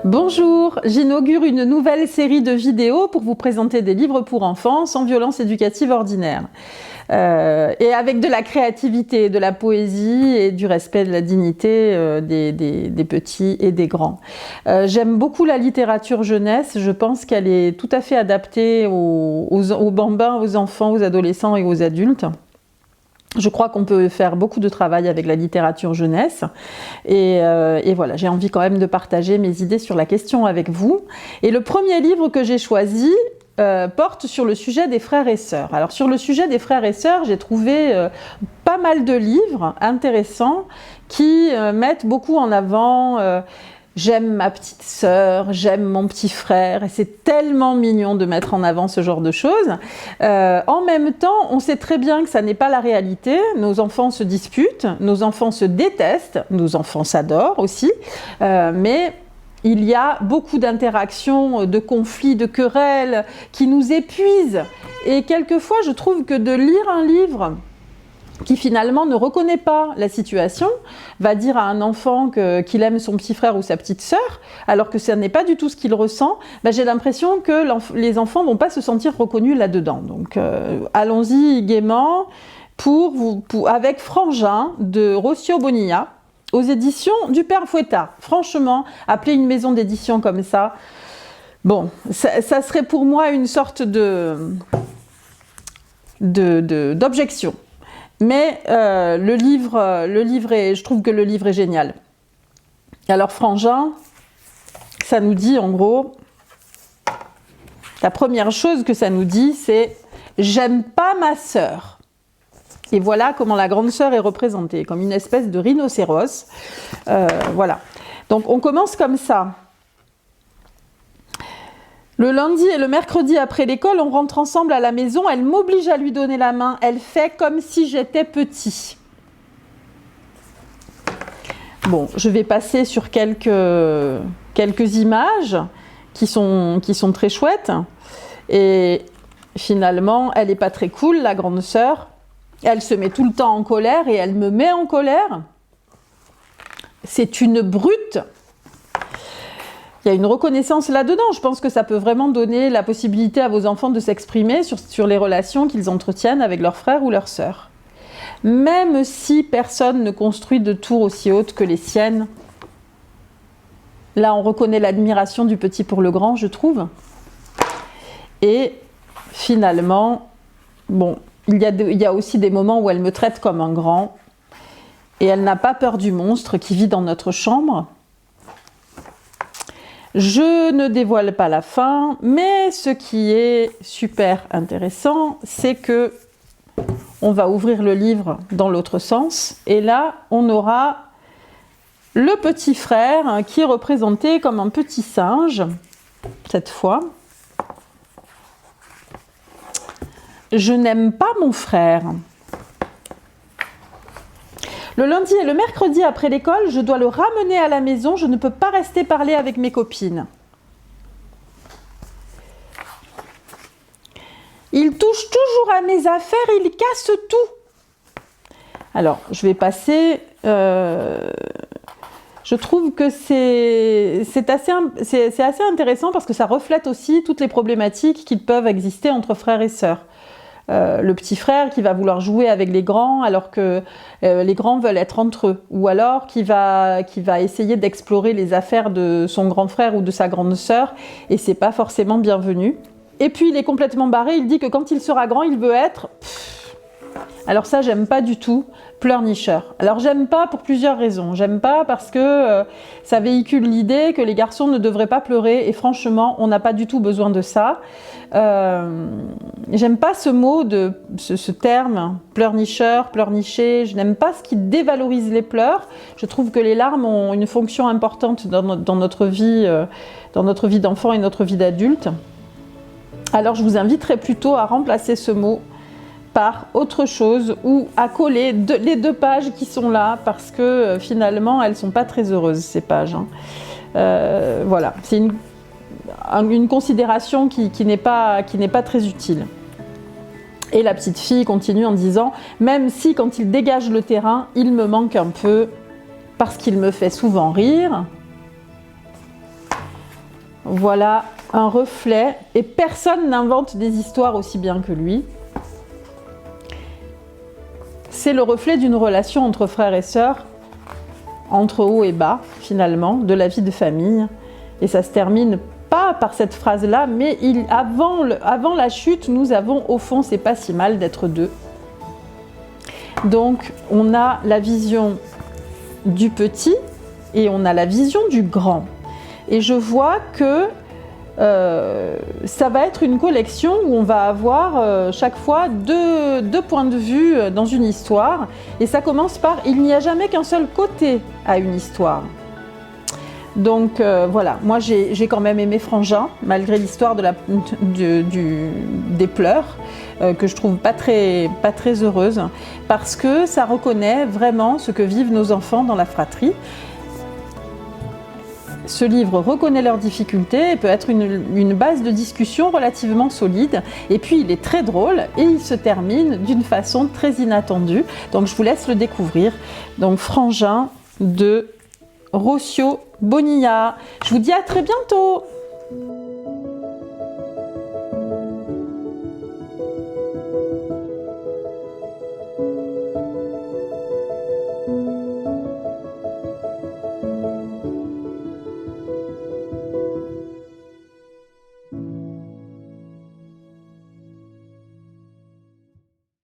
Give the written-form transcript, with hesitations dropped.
Bonjour, j'inaugure une nouvelle série de vidéos pour vous présenter des livres pour enfants sans violence éducative ordinaire. Et avec de la créativité, de la poésie et du respect de la dignité des petits et des grands. J'aime beaucoup la littérature jeunesse, je pense qu'elle est tout à fait adaptée aux bambins, aux enfants, aux adolescents et aux adultes. Je crois qu'on peut faire beaucoup de travail avec la littérature jeunesse et voilà, j'ai envie quand même de partager mes idées sur la question avec vous. Et le premier livre que j'ai choisi porte sur le sujet des frères et sœurs. Alors sur le sujet des frères et sœurs, j'ai trouvé pas mal de livres intéressants qui mettent beaucoup en avant j'aime ma petite sœur, j'aime mon petit frère, et c'est tellement mignon de mettre en avant ce genre de choses. En même temps, on sait très bien que ça n'est pas la réalité. Nos enfants se disputent, nos enfants se détestent, nos enfants s'adorent aussi, mais il y a beaucoup d'interactions, de conflits, de querelles qui nous épuisent. Et quelquefois, je trouve que de lire un livre qui finalement ne reconnaît pas la situation, va dire à un enfant qu'il aime son petit frère ou sa petite sœur, alors que ce n'est pas du tout ce qu'il ressent, j'ai l'impression que les enfants ne vont pas se sentir reconnus là-dedans. Donc allons-y gaiement avec Frangin de Rocio Bonilla, aux éditions du Père Fouettard. Franchement, appeler une maison d'édition comme ça, bon, ça serait pour moi une sorte d'objection. Mais je trouve que le livre est génial. Alors Frangin, ça nous dit en gros, la première chose que ça nous dit, c'est « j'aime pas ma sœur ». Et voilà comment la grande sœur est représentée, comme une espèce de rhinocéros. Voilà. Donc on commence comme ça. Le lundi et le mercredi après l'école, on rentre ensemble à la maison. Elle m'oblige à lui donner la main. Elle fait comme si j'étais petit. Bon, je vais passer sur quelques images qui sont très chouettes. Et finalement, elle n'est pas très cool, la grande sœur. Elle se met tout le temps en colère et elle me met en colère. C'est une brute. Il y a une reconnaissance là-dedans. Je pense que ça peut vraiment donner la possibilité à vos enfants de s'exprimer sur les relations qu'ils entretiennent avec leurs frères ou leurs sœurs. Même si personne ne construit de tours aussi hautes que les siennes, là on reconnaît l'admiration du petit pour le grand, je trouve. Et finalement, bon, il y a aussi des moments où elle me traite comme un grand et elle n'a pas peur du monstre qui vit dans notre chambre. Je ne dévoile pas la fin, mais ce qui est super intéressant, c'est que on va ouvrir le livre dans l'autre sens, et là, on aura le petit frère qui est représenté comme un petit singe, cette fois. Je n'aime pas mon frère. Le lundi et le mercredi après l'école, je dois le ramener à la maison. Je ne peux pas rester parler avec mes copines. Il touche toujours à mes affaires, il casse tout. Alors, je vais passer. Je trouve que c'est assez intéressant parce que ça reflète aussi toutes les problématiques qui peuvent exister entre frères et sœurs. Le petit frère qui va vouloir jouer avec les grands alors que les grands veulent être entre eux, ou alors qui va essayer d'explorer les affaires de son grand frère ou de sa grande sœur et c'est pas forcément bienvenu. Et puis il est complètement barré, il dit que quand il sera grand il veut être... Alors ça j'aime pas du tout, pleurnicheur. Alors j'aime pas pour plusieurs raisons. J'aime pas parce que ça véhicule l'idée que les garçons ne devraient pas pleurer et franchement on n'a pas du tout besoin de ça. J'aime pas ce mot, ce terme, pleurnicheur, pleurnicher. Je n'aime pas ce qui dévalorise les pleurs. Je trouve que les larmes ont une fonction importante dans notre vie d'enfant et notre vie d'adulte. Alors je vous inviterai plutôt à remplacer ce mot par autre chose ou à coller les deux pages qui sont là parce que finalement elles ne sont pas très heureuses ces pages. Voilà, c'est une considération qui n'est pas très utile. Et la petite fille continue en disant « Même si quand il dégage le terrain, il me manque un peu parce qu'il me fait souvent rire. » Voilà un reflet, et personne n'invente des histoires aussi bien que lui. C'est le reflet d'une relation entre frères et sœurs, entre haut et bas, finalement, de la vie de famille. Et ça se termine pas par cette phrase-là, mais avant la chute, nous avons, au fond, c'est pas si mal d'être deux. Donc, on a la vision du petit et on a la vision du grand. Et je vois que ça va être une collection où on va avoir chaque fois deux points de vue dans une histoire. Et ça commence par « Il n'y a jamais qu'un seul côté à une histoire ». Donc voilà, moi j'ai quand même aimé Frangin, malgré l'histoire des pleurs, que je trouve pas très heureuse, parce que ça reconnaît vraiment ce que vivent nos enfants dans la fratrie. Ce livre reconnaît leurs difficultés et peut être une base de discussion relativement solide. Et puis il est très drôle et il se termine d'une façon très inattendue. Donc je vous laisse le découvrir. Donc Frangin de Rocio Bonilla. Je vous dis à très bientôt.